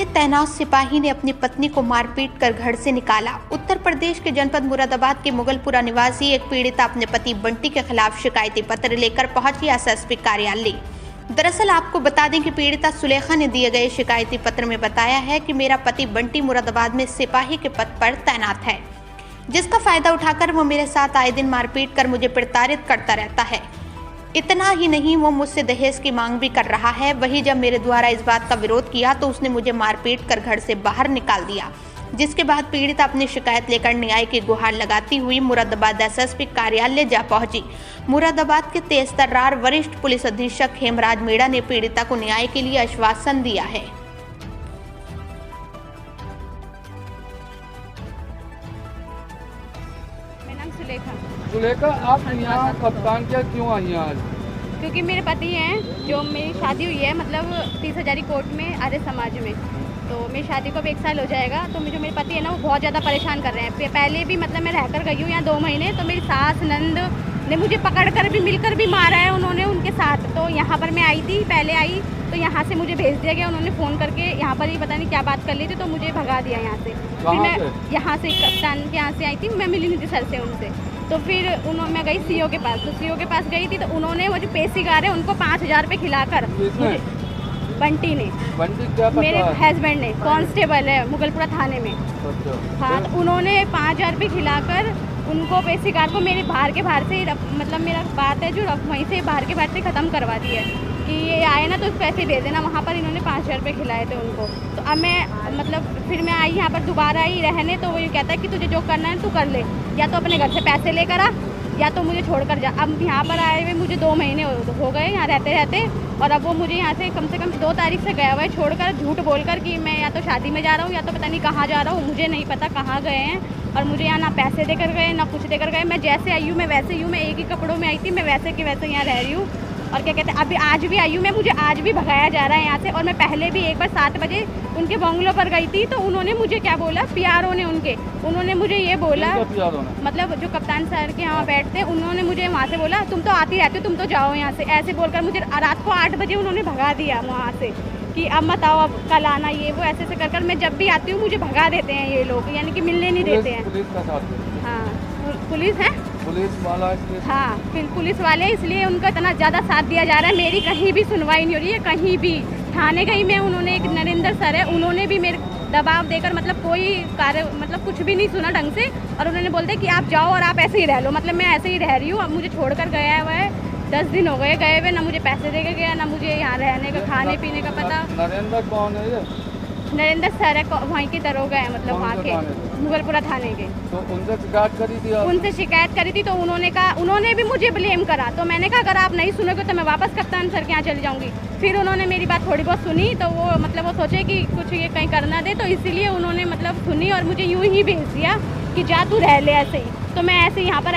में तैनात सिपाही ने अपनी पत्नी को मारपीट कर घर से निकाला। उत्तर प्रदेश के जनपद मुरादाबाद के मुगलपुरा निवासी एक पीड़िता अपने पति बंटी के खिलाफ शिकायती पत्र लेकर पहुंची एसएसपी कार्यालय। दरअसल आपको बता दें कि पीड़िता सुलेखा ने दिए गए शिकायती पत्र में बताया है कि मेरा पति बंटी मुरादाबाद में सिपाही के पद पर तैनात है, जिसका फायदा उठाकर वो मेरे साथ आए दिन मारपीट कर मुझे प्रताड़ित करता रहता है। इतना ही नहीं, वो मुझसे दहेज की मांग भी कर रहा है। वही जब मेरे द्वारा इस बात का विरोध किया तो उसने मुझे मारपीट कर घर से बाहर निकाल दिया, जिसके बाद पीड़िता अपनी शिकायत लेकर न्याय की गुहार लगाती हुई मुरादाबाद एसएसपी कार्यालय जा पहुंची। मुरादाबाद के तेज तर्रार वरिष्ठ पुलिस अधीक्षक हेमराज मीणा ने पीड़िता को न्याय के लिए आश्वासन दिया है। सुलेखा, आप यहाँ कप्तान क्या क्यों आई हैं आज? क्योंकि मेरे पति हैं, जो मेरी शादी हुई है मतलब 30,000 कोर्ट में आर्य समाज में, तो मेरी शादी को भी 1 साल हो जाएगा। तो मुझे मेरे पति है ना, वो बहुत ज़्यादा परेशान कर रहे हैं। पहले भी मतलब मैं रहकर गई हूँ यहाँ 2 महीने, तो मेरी सास नंद ने मुझे पकड़कर भी मिलकर भी मारा है उन्होंने उनके साथ। तो यहाँ पर मैं आई थी, पहले आई तो यहाँ से मुझे भेज दिया गया। उन्होंने फ़ोन करके यहाँ पर ही पता नहीं क्या बात कर ली थी, तो मुझे भगा दिया यहाँ से। फिर मैं यहाँ से कप्तान के यहाँ से आई थी, मैं मिली नहीं थी सर से उनसे। तो फिर मैं गई सीओ के पास, तो सीओ के पास गई थी तो उन्होंने वो जो पेशीगार है उनको 5,000 रुपये खिलाकर मुझे, बंटी ने, मेरे हस्बैंड ने, कांस्टेबल है मुगलपुरा थाने में। हाँ, तो उन्होंने 5,000 रुपये खिलाकर उनको पेशीगार को मेरे बाहर के बाहर से मतलब मेरा बात है जो वहीं से बाहर के बाहर से ख़त्म करवा दी है कि ये आए ना तो पैसे भेज देना। वहाँ पर इन्होंने 5,000 रुपये खिलाए थे उनको। तो अब मैं मतलब फिर मैं आई यहाँ पर दोबारा आई रहने, तो वो ये कहता है कि तुझे जो करना है तू कर ले, या तो अपने घर से पैसे लेकर आ या तो मुझे छोड़कर जा। अब यहाँ पर आए हुए मुझे 2 महीने हो गए यहाँ रहते रहते, और अब वो मुझे यहाँ से कम 2 तारीख से गया हुआ है छोड़कर, झूठ बोलकर कि मैं या तो शादी में जा रहा हूँ या तो पता नहीं कहाँ जा रहा हूँ, मुझे नहीं पता कहाँ गए हैं। और मुझे यहाँ ना पैसे देकर गए ना कुछ देकर गए। मैं जैसे आई हूँ मैं वैसे ही हूँ, मैं एक ही कपड़ों में आई थी, मैं वैसे के वैसे यहाँ रह रही हूँ। और क्या कहते हैं, अभी आज भी आई हूँ मैं, मुझे आज भी भगाया जा रहा है यहाँ से। और मैं पहले भी एक बार 7 बजे उनके बंगलों पर गई थी, तो उन्होंने मुझे क्या बोला, पीआरओ ने उन्होंने मुझे ये बोला, मतलब जो कप्तान सर के यहाँ बैठते, उन्होंने मुझे वहाँ से बोला तुम तो आती रहती हो, तुम तो जाओ यहाँ से, ऐसे बोलकर मुझे रात को 8 बजे उन्होंने भगा दिया वहाँ से कि अब मत आओ, अब कल आना, ये वो ऐसे कर मैं जब भी आती हूँ मुझे भगा देते हैं ये लोग, यानी कि मिलने नहीं देते हैं। पुलिस का साथ है? हाँ, पुलिस है, पुलिस वाला इसलिए। हाँ, फिर पुलिस वाले इसलिए उनका इतना ज़्यादा साथ दिया जा रहा है। मेरी कहीं भी सुनवाई नहीं हो रही है, कहीं भी। थाने गई मैं, उन्होंने एक नरेंद्र सर है, उन्होंने भी मेरे दबाव देकर मतलब कोई कार्य मतलब कुछ भी नहीं सुना ढंग से, और उन्होंने बोलते कि आप जाओ और आप ऐसे ही रह लो। मतलब मैं ऐसे ही रह रही हूँ। अब मुझे छोड़कर गया हुआ है, 10 दिन हो गए गए हुए, ना मुझे पैसे दे के गया, ना मुझे यहाँ रहने का खाने पीने का पता। नरेंद्र कौन है ये? नरेंद्र सर है, वहीं के दरोगा है, मतलब वहाँ के मुगलपुरा थाने के। तो उनसे शिकायत करी थी? उनसे शिकायत करी थी, तो उन्होंने कहा, उन्होंने भी मुझे ब्लेम करा। तो मैंने कहा अगर आप नहीं सुनोगे तो मैं वापस कप्तान सर के यहाँ चली जाऊँगी। फिर उन्होंने मेरी बात थोड़ी बहुत सुनी, तो वो मतलब वो सोचे कि कुछ ये कहीं करना दे, तो इसीलिए उन्होंने मतलब सुनी और मुझे यूँ ही भेज दिया कि जा तू रह ले ऐसे ही। तो मैं ऐसे यहाँ पर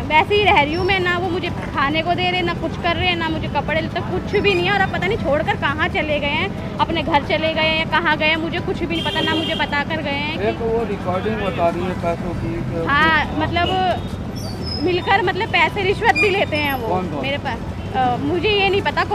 वैसे ही रह रही हूँ मैं, ना वो मुझे खाने को दे रहे, ना कुछ कर रहे हैं, ना मुझे कपड़े तो कुछ भी नहीं है। और अब पता नहीं छोड़कर कहाँ चले गए हैं, अपने घर चले गए हैं या कहाँ गए हैं, मुझे कुछ भी नहीं पता, ना मुझे बता कर गए हैं कि वो रिकॉर्डिंग बता रही है पैसों की। हाँ, मतलब मिलकर मतलब पैसे रिश्वत भी लेते हैं वो। मेरे पास मुझे ये नहीं पता कौन